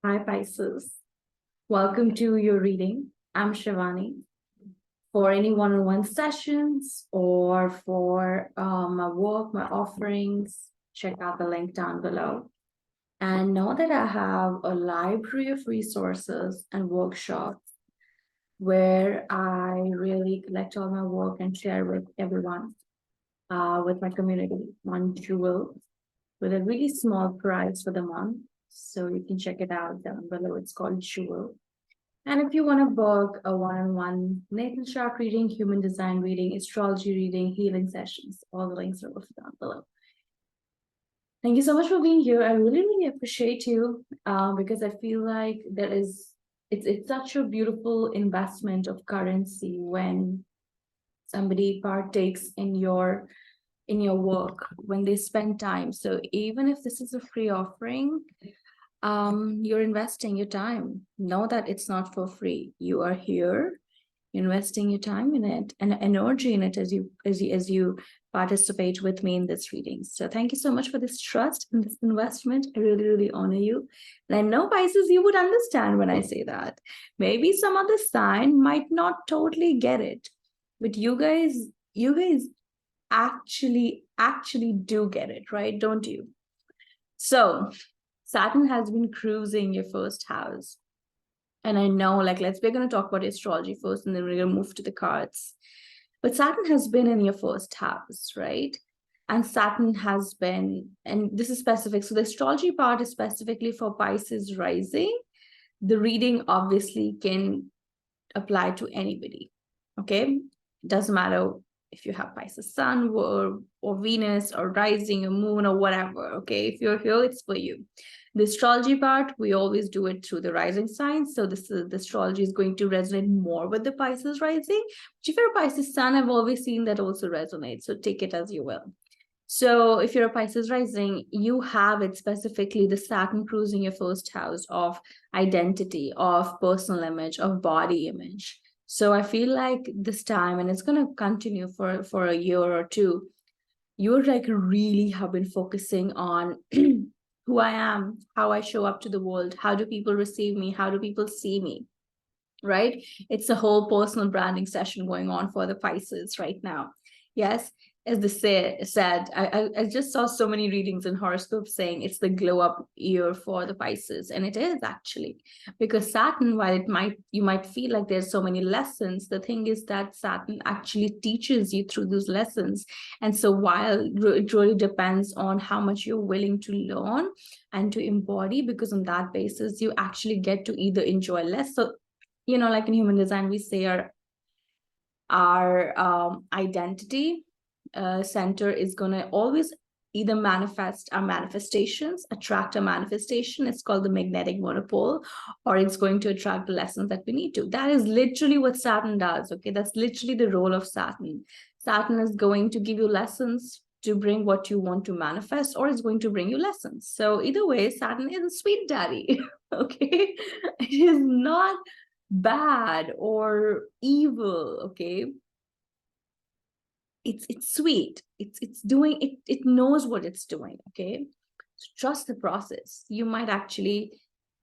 Hi, Pisces. Welcome to your reading. I'm Shivani. For any one-on-one sessions or for my work, my offerings, check out the link down below. And know that I have a library of resources and workshops where I really collect all my work and share with everyone, with my community on Jewel, with a really small price for the month. So you can check it out down below. It's called Jewel. And if you want to book a one-on-one natal chart reading, human design reading, astrology reading, healing sessions, all the links are listed down below. Thank you so much for being here. I really, really appreciate you because I feel like it's such a beautiful investment of currency when somebody partakes in your work, when they spend time. So even if this is a free offering, you're investing your time. Know that it's not for free. You are here investing your time in it and energy in it as you participate with me in this reading. So thank you so much for this trust and this investment. I really, really honor you. And I know, Pisces, you would understand when I say that. Maybe some other sign might not totally get it, but you guys actually do get it, right? Don't you? So Saturn has been cruising your first house. And I know, we're going to talk about astrology first, and then we're going to move to the cards. But Saturn has been in your first house, right? And Saturn has been, and this is specific. So the astrology part is specifically for Pisces rising. The reading obviously can apply to anybody, okay? It doesn't matter if you have Pisces sun or Venus or rising or moon or whatever, okay? If you're here, it's for you. The astrology part, we always do it through the rising signs. So the astrology is going to resonate more with the Pisces rising. But if you're a Pisces sun, I've always seen that also resonate. So take it as you will. So if you're a Pisces rising, you have it specifically the Saturn cruising your first house of identity, of personal image, of body image. So I feel like this time, and it's going to continue for a year or two, you're really have been focusing on who I am, how I show up to the world, how do people receive me, how do people see me, right? It's a whole personal branding session going on for the Pisces right now. Yes, as they said, I just saw so many readings in horoscopes saying it's the glow up year for the Pisces, and it is actually, because Saturn, while you might feel like there's so many lessons, the thing is that Saturn actually teaches you through those lessons. And so while it really depends on how much you're willing to learn and to embody, because on that basis you actually get to either enjoy less. So like in human design, we say our identity center is going to always either manifest our manifestations, attract a manifestation. It's called the magnetic monopole, or it's going to attract the lessons that we need to. That is literally what Saturn does. Okay, that's literally the role of Saturn. Saturn is going to give you lessons to bring what you want to manifest, or it's going to bring you lessons. So either way, Saturn is a sweet daddy. Okay, it is not bad or evil. Okay, it's sweet. It's doing it. It knows what it's doing. Okay, so trust the process. You might actually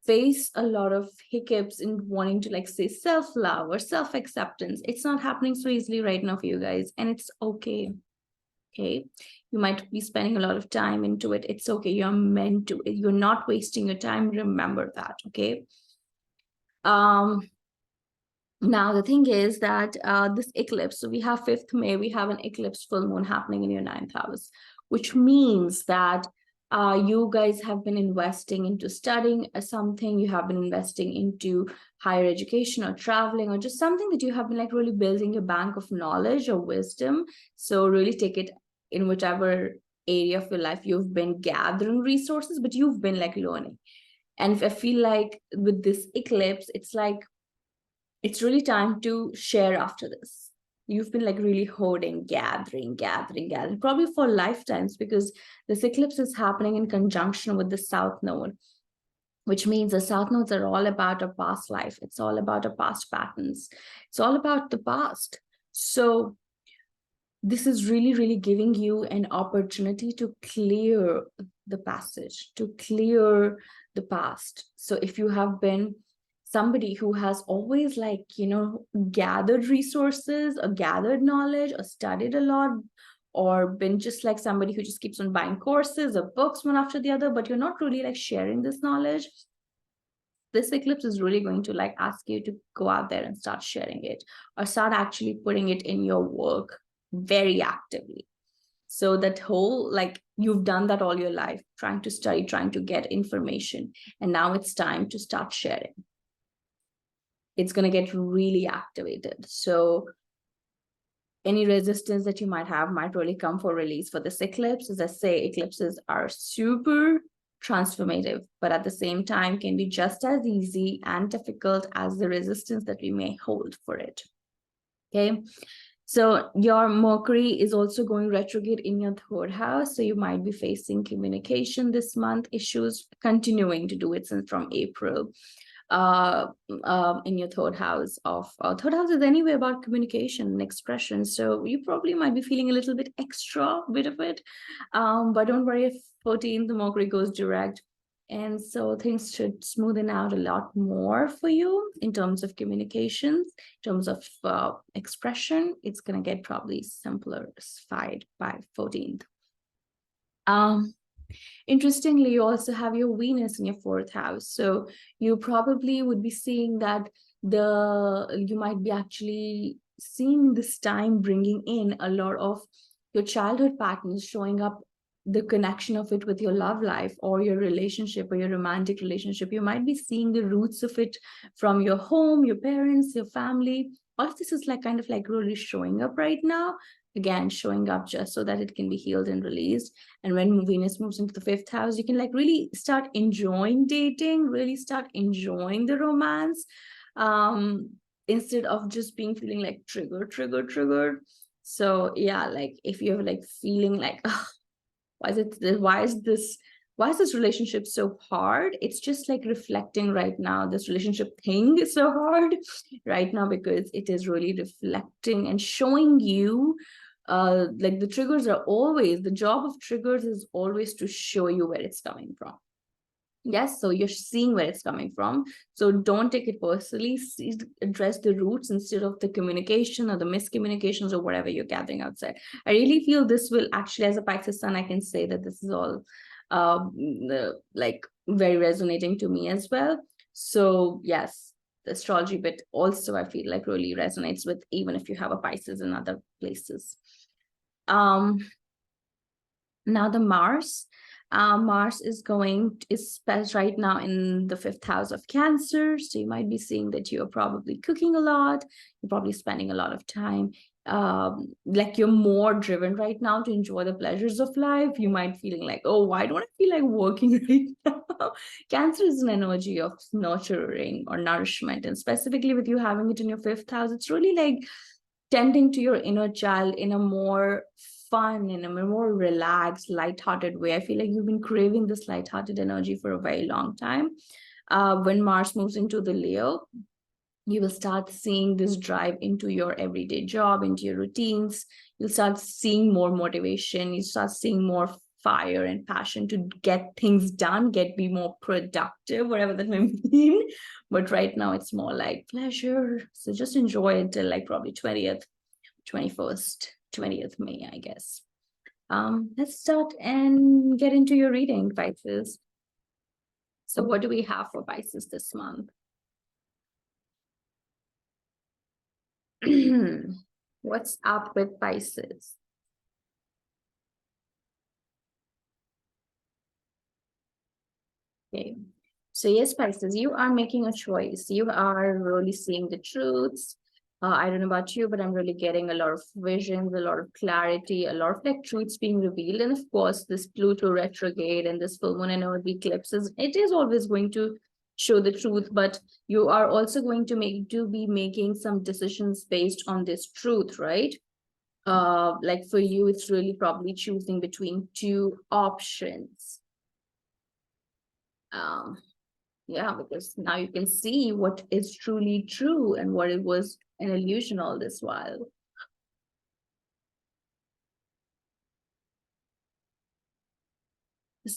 face a lot of hiccups in wanting to say self-love or self-acceptance. It's not happening so easily right now for you guys, and it's okay. Okay, you might be spending a lot of time into it. It's okay. You're meant to. You're not wasting your time. Remember that. Okay. Now, the thing is that this eclipse, so we have 5th May, we have an eclipse full moon happening in your 9th house, which means that you guys have been investing into studying something, you have been investing into higher education or traveling, or just something that you have been really building your bank of knowledge or wisdom. So really take it in whichever area of your life you've been gathering resources, but you've been learning. And I feel like with this eclipse, it's really time to share after this. You've been really hoarding, gathering, probably for lifetimes, because this eclipse is happening in conjunction with the South Node, which means the South Nodes are all about a past life. It's all about our past patterns. It's all about the past. So this is really, really giving you an opportunity to clear the passage, to clear the past. So if you have been somebody who has always, like, gathered resources or gathered knowledge or studied a lot, or been just like somebody who just keeps on buying courses or books one after the other, but you're not really like sharing this knowledge, this eclipse is really going to like ask you to go out there and start sharing it, or start actually putting it in your work very actively. So that whole, like, you've done that all your life, trying to study, trying to get information, and now it's time to start sharing. It's going to get really activated. So any resistance that you might have might really come for release for this eclipse. As I say, eclipses are super transformative, but at the same time can be just as easy and difficult as the resistance that we may hold for it. Okay. So your Mercury is also going retrograde in your third house. So you might be facing communication this month issues, continuing to do it since from April. In your third house is anyway about communication and expression, so you probably might be feeling a little bit extra bit of it, but don't worry, if 14th the Mercury goes direct, and so things should smoothen out a lot more for you in terms of communications, in terms of expression. It's going to get probably simplified by 14th. Interestingly, you also have your Venus in your fourth house. So you probably would be seeing that you might be actually seeing this time bringing in a lot of your childhood patterns, showing up, the connection of it with your love life or your relationship or your romantic relationship. You might be seeing the roots of it from your home, your parents, your family. All of this is like kind of like really showing up right now. Again, showing up just so that it can be healed and released. And when Venus moves into the fifth house, you can like really start enjoying dating, really start enjoying the romance, instead of just being feeling like triggered. So yeah, like if you're like feeling like, oh, why is this relationship so hard? It's just like reflecting right now, this relationship thing is so hard right now because it is really reflecting and showing you, like the triggers are always, the job of triggers is always to show you where it's coming from. Yes, so you're seeing where it's coming from. So don't take it personally. Address the roots instead of the communication or the miscommunications or whatever you're gathering outside. I really feel this will actually, as a Pisces sun, I can say that this is all like very resonating to me as well. So yes, the astrology bit also I feel like really resonates with, even if you have a Pisces in other places. Now the Mars is right now in the fifth house of Cancer. So you might be seeing that you're probably cooking a lot. You're probably spending a lot of time. Like you're more driven right now to enjoy the pleasures of life. You might feeling like, oh, why don't I feel like working right now? Cancer is an energy of nurturing or nourishment. And specifically with you having it in your fifth house, it's really like tending to your inner child in a more fun, in a more relaxed, lighthearted way. I feel like you've been craving this lighthearted energy for a very long time. When Mars moves into the Leo, you will start seeing this drive into your everyday job, into your routines. You'll start seeing more motivation. You start seeing more fire and passion to get things done, be more productive, whatever that may mean. But right now it's more like pleasure. So just enjoy it till like probably 20th, 21st, 20th May, I guess. Let's start and get into your reading, Pisces. So what do we have for Pisces this month? What's up with Pisces? Okay. So yes, Pisces, you are making a choice. You are really seeing the truths. I don't know about you, but I'm really getting a lot of visions, a lot of clarity, a lot of like truths being revealed. And of course, this Pluto retrograde and this full moon and earth eclipses, it is always going to show the truth, but you are also going to be making some decisions based on this truth, right? Like for you, it's really probably choosing between two options. Yeah, because now you can see what is truly true and what it was an illusion all this while.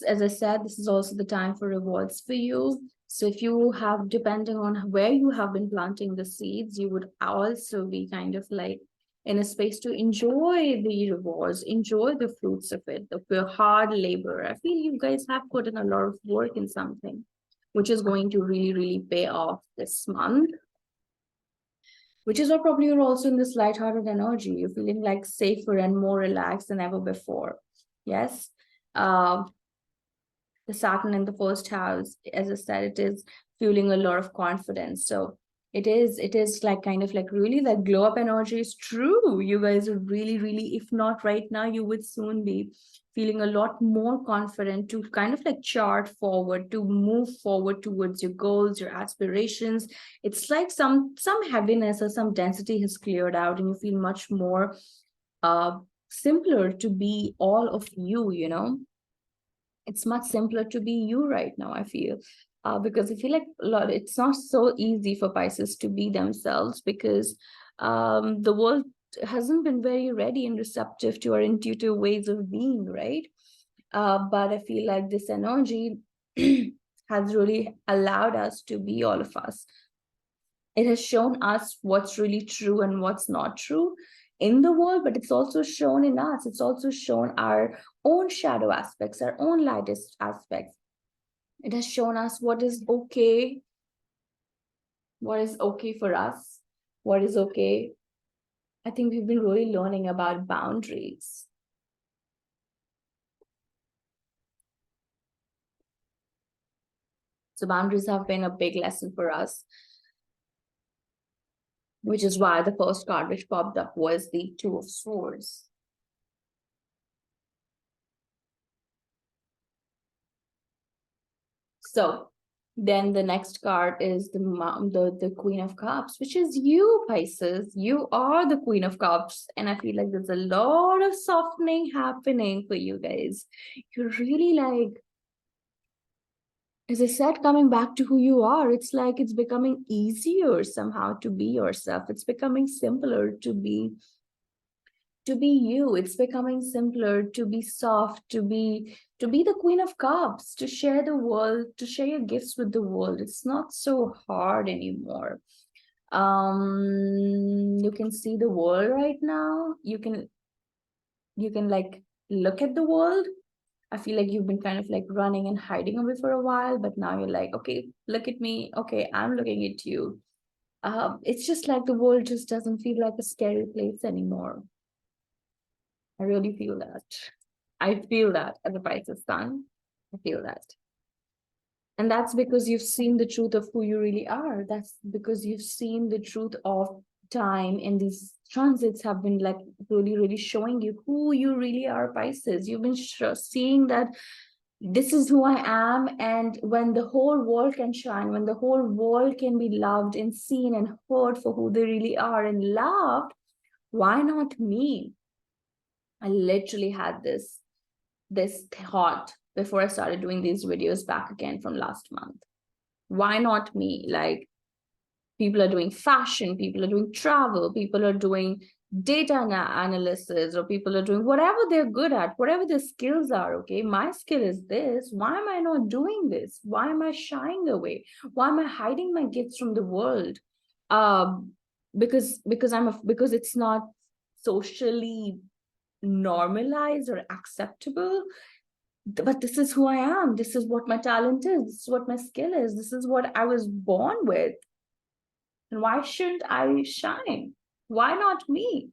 As I said, this is also the time for rewards for you. So if you have, depending on where you have been planting the seeds, you would also be kind of like in a space to enjoy the rewards, enjoy the fruits of it, of your hard labor. I feel you guys have put in a lot of work in something, which is going to really, really pay off this month. Which is why probably you're also in this lighthearted energy. You're feeling like safer and more relaxed than ever before. Yes. The Saturn in the first house, as I said, it is fueling a lot of confidence. So it is like kind of like really that glow up energy is true. You guys are really, really, if not right now, you would soon be feeling a lot more confident to kind of like chart forward, to move forward towards your goals, your aspirations. It's like some heaviness or some density has cleared out, and you feel much more simpler to be all of you, you know. It's much simpler to be you right now, I feel. Because I feel like a lot, it's not so easy for Pisces to be themselves, because the world hasn't been very ready and receptive to our intuitive ways of being, right? But I feel like this energy has really allowed us to be all of us. It has shown us what's really true and what's not true in the world, but it's also shown in us. It's also shown our own shadow aspects, our own lightest aspects. It has shown us what is okay for us, what is okay. I think we've been really learning about boundaries. So boundaries have been a big lesson for us, which is why the first card which popped up was the Two of Swords. So then the next card is the Queen of Cups, which is you, Pisces. You are the Queen of Cups. And I feel like there's a lot of softening happening for you guys. You're really like, as I said, coming back to who you are. It's like it's becoming easier somehow to be yourself. It's becoming simpler to be you. It's becoming simpler to be soft, to be the Queen of Cups, to share the world, to share your gifts with the world. It's not so hard anymore. You can see the world right now. You can like look at the world. I feel like you've been kind of like running and hiding away for a while, but now you're like, okay, look at me. Okay, I'm looking at you. It's just like the world just doesn't feel like a scary place anymore. I really feel that. I feel that as a Pisces sun. I feel that. And that's because you've seen the truth of who you really are. That's because you've seen the truth of time, and these transits have been like really, really showing you who you really are, Pisces. You've been seeing that this is who I am. And when the whole world can shine, when the whole world can be loved and seen and heard for who they really are and loved, why not me? I literally had this thought before I started doing these videos back again from last month. Why not me? Like, people are doing fashion, people are doing travel, people are doing data analysis, or people are doing whatever they're good at, whatever their skills are. Okay, my skill is this. Why am I not doing this? Why am I shying away? Why am I hiding my gifts from the world? Because it's not socially normalized or acceptable. But this is who I am. This is what my talent is. This is what my skill is. This is what I was born with. And why shouldn't I shine? Why not me?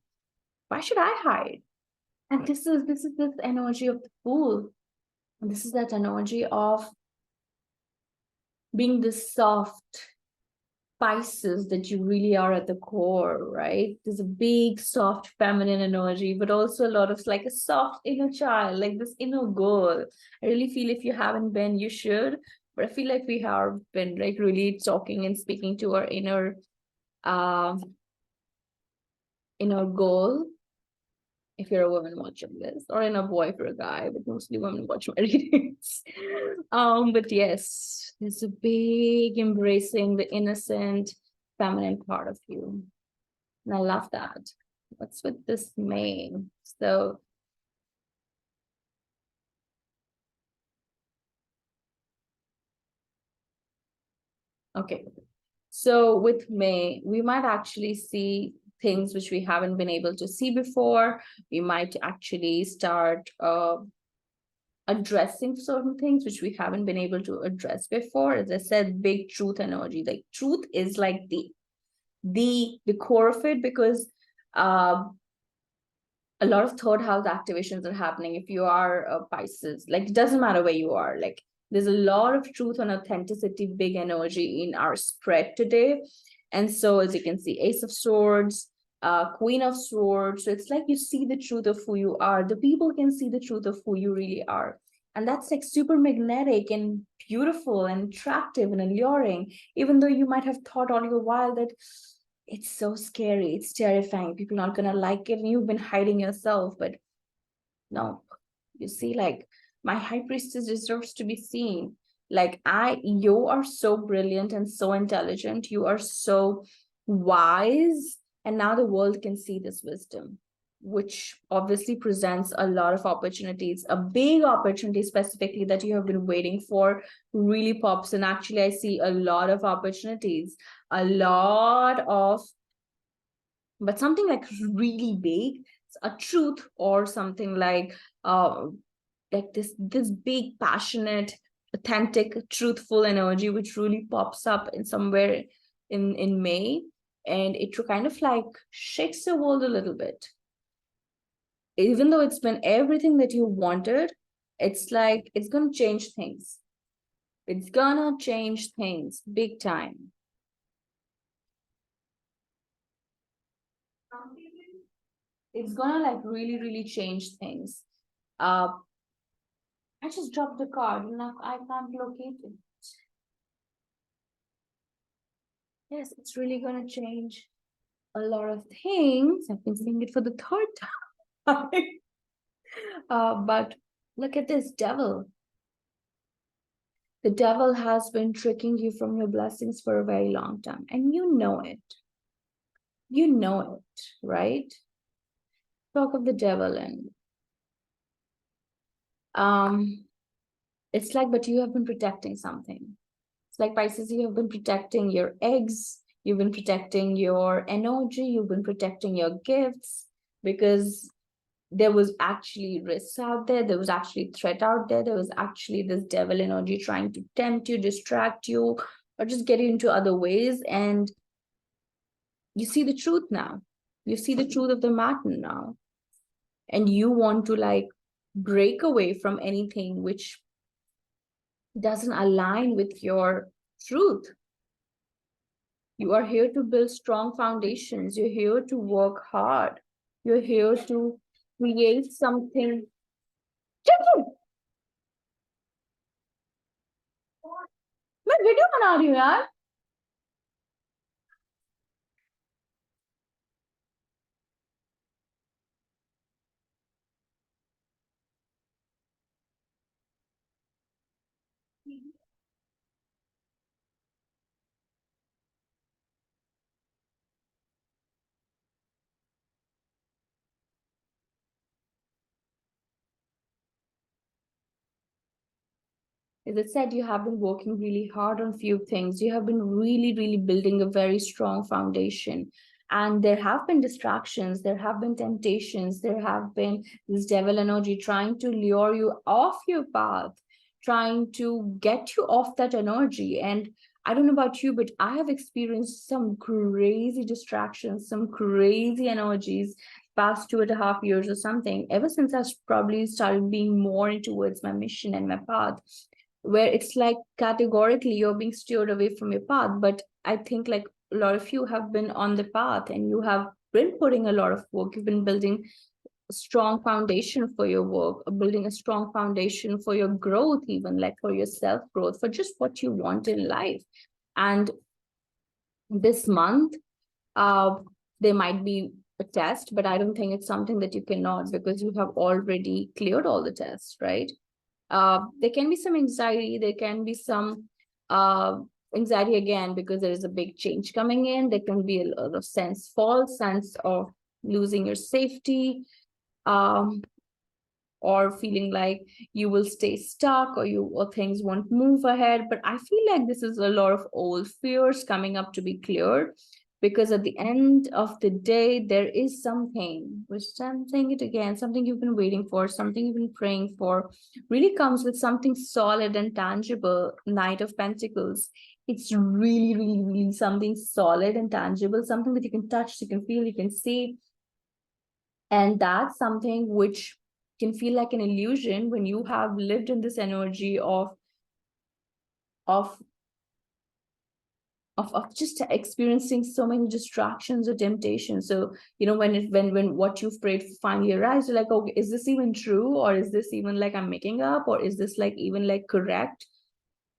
Why should I hide? And this energy of the Fool. And this is that energy of being this soft Pisces that you really are at the core, right? There's a big, soft, feminine energy, but also a lot of like a soft inner child, like this inner girl. I really feel if you haven't been, you should. But I feel like we have been like really talking and speaking to our um, inner girl. If you're a woman watching this, or in a boy for a guy, but mostly women watch my readings. But yes, there's a big embracing the innocent feminine part of you. And I love that. What's with this May? So Okay. So with May, we might actually see things which we haven't been able to see before. We might actually start addressing certain things which we haven't been able to address before. As I said, big truth energy. Like truth is like the core of it, because a lot of third house activations are happening. If you are a Pisces, like it doesn't matter where you are, like there's a lot of truth and authenticity, big energy in our spread today. And so as you can see, Ace of Swords, Queen of Swords. So it's like you see the truth of who you are. The people can see the truth of who you really are. And that's like super magnetic and beautiful and attractive and alluring, even though you might have thought all your while that it's so scary, it's terrifying, people are not gonna like it, and you've been hiding yourself. But no, you see, like my high priestess deserves to be seen. Like you are so brilliant and so intelligent, you are so wise, and now the world can see this wisdom, which obviously presents a lot of opportunities. A big opportunity specifically that you have been waiting for really pops, and actually I see a lot of opportunities, a lot of, but something like really big, a truth, or something like this big, passionate, authentic, truthful energy which really pops up in somewhere in May, and it kind of like shakes the world a little bit. Even though it's been everything that you wanted, it's like it's gonna change things. It's gonna change things big time. It's gonna like really, really change things. Uh, I just dropped the card and I can't locate it. Yes, it's really gonna change a lot of things. I've been saying it for the third time. But look at this devil. The devil has been tricking you from your blessings for a very long time, and you know it. You know it, right? Talk of the devil, and it's like, but you have been protecting something. It's like Pisces, you have been protecting your eggs, you've been protecting your energy, you've been protecting your gifts, because there was actually risks out there was actually threat out there was actually this devil energy trying to tempt you, distract you, or just get you into other ways. And you see the truth now. You see the truth of the matter now. And you want to like break away from anything which doesn't align with your truth. You are here to build strong foundations. You're here to work hard. You're here to create something. मैं video बना रही हूँ यार. As I said, you have been working really hard on few things. You have been really, really building a very strong foundation. And there have been distractions, there have been temptations, there have been this devil energy trying to lure you off your path, trying to get you off that energy. And I don't know about you, but I have experienced some crazy distractions, some crazy energies past 2.5 years or something, ever since I probably started being more towards my mission and my path, where it's like categorically you're being steered away from your path. But I think like a lot of you have been on the path, and you have been putting a lot of work. You've been building a strong foundation for your work, building a strong foundation for your growth, even like for your self growth, for just what you want in life. And this month, there might be a test, but I don't think it's something that you cannot, because you have already cleared all the tests, right? There can be some anxiety, there can be some anxiety again, because there is a big change coming in. There can be a lot of false sense of losing your safety, or feeling like you will stay stuck or things won't move ahead. But I feel like this is a lot of old fears coming up to be cleared, because at the end of the day, there is something, which I'm saying it again, something you've been waiting for, something you've been praying for, really comes with something solid and tangible. Knight of Pentacles. It's really, really, really something solid and tangible, something that you can touch, you can feel, you can see. And that's something which can feel like an illusion when you have lived in this energy of just experiencing so many distractions or temptations. So, when what you've prayed for finally arrives, you're like, okay, is this even true? Or is this even like I'm making up? Or is this like even like correct?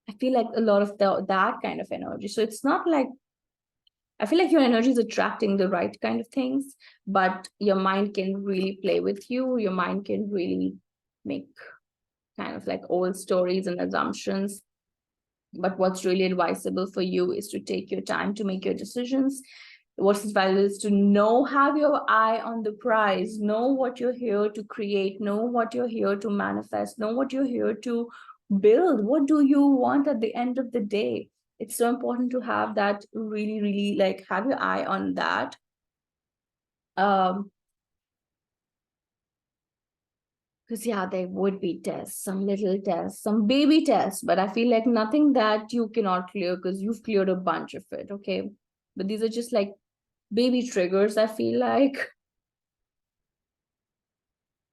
I feel like a lot of that kind of energy. So it's not like, I feel like your energy is attracting the right kind of things, but your mind can really play with you. Your mind can really make kind of like old stories and assumptions. But what's really advisable for you is to take your time to make your decisions. What's advisable is to have your eye on the prize, know what you're here to create, know what you're here to manifest, know what you're here to build. What do you want at the end of the day? It's so important to have that, really, really like have your eye on that. Because yeah, there would be tests, some little tests, some baby tests, but I feel like nothing that you cannot clear because you've cleared a bunch of it. Okay. But these are just like baby triggers, I feel like.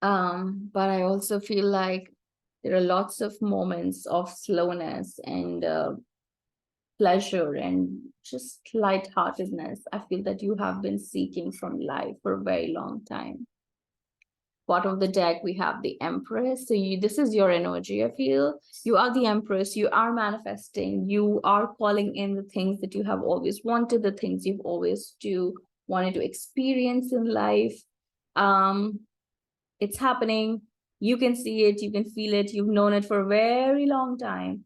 But I also feel like there are lots of moments of slowness and pleasure and just lightheartedness. I feel that you have been seeking from life for a very long time. Bottom of the deck, we have the Empress. So this is your energy. I feel you are the Empress. You are manifesting. You are calling in the things that you have always wanted, the things you've always wanted to experience in life. It's happening. You can see it. You can feel it. You've known it for a very long time.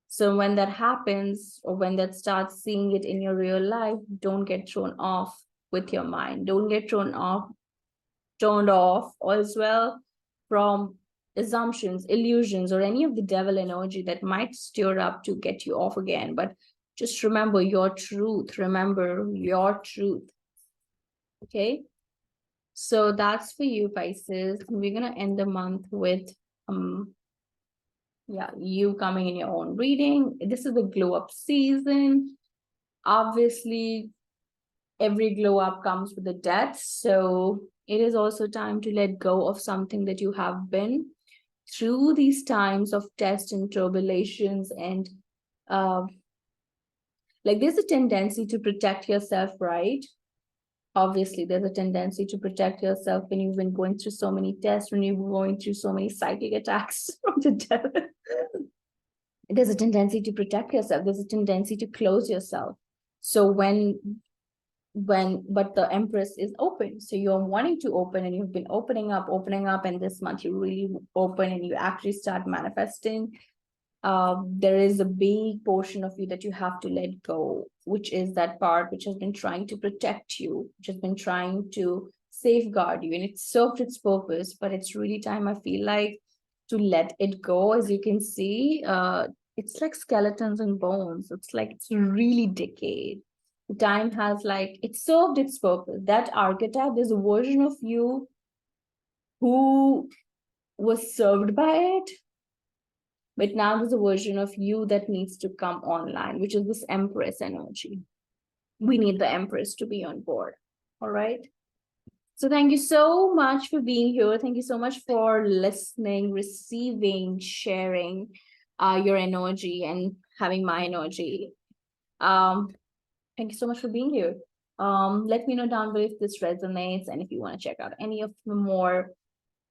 So when that happens, or when that starts seeing it in your real life, don't get thrown off with your mind. Don't get turned off as well from assumptions, illusions, or any of the devil energy that might stir up to get you off again. But just remember your truth. Remember your truth. Okay. So that's for you, Pisces. We're going to end the month with, you coming in your own reading. This is the glow up season. Obviously, every glow up comes with a death. So it is also time to let go of something that you have been through these times of test and tribulations. And like there's a tendency to protect yourself, right? Obviously, there's a tendency to protect yourself when you've been going through so many tests, when you're going through so many psychic attacks from the devil. There's a tendency to protect yourself. There's a tendency to close yourself. So but the Empress is open, so you're wanting to open, and you've been opening up, and this month you really open and you actually start manifesting. There is a big portion of you that you have to let go, which is that part which has been trying to protect you, which has been trying to safeguard you, and it's served its purpose. But it's really time, I feel like, to let it go. As you can see, it's like skeletons and bones. It's like it's really decayed. The time has like it served its purpose. That archetype, there's a version of you who was served by it, but now there's a version of you that needs to come online, which is this Empress energy. We need the Empress to be on board. All right. So thank you so much for being here. Thank you so much for listening, receiving, sharing your energy and having my energy. Thank you so much for being here. Let me know down below if this resonates, and if you want to check out any of the more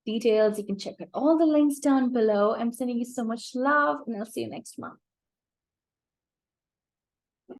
details, you can check out all the links down below. I'm sending you so much love, and I'll see you next month.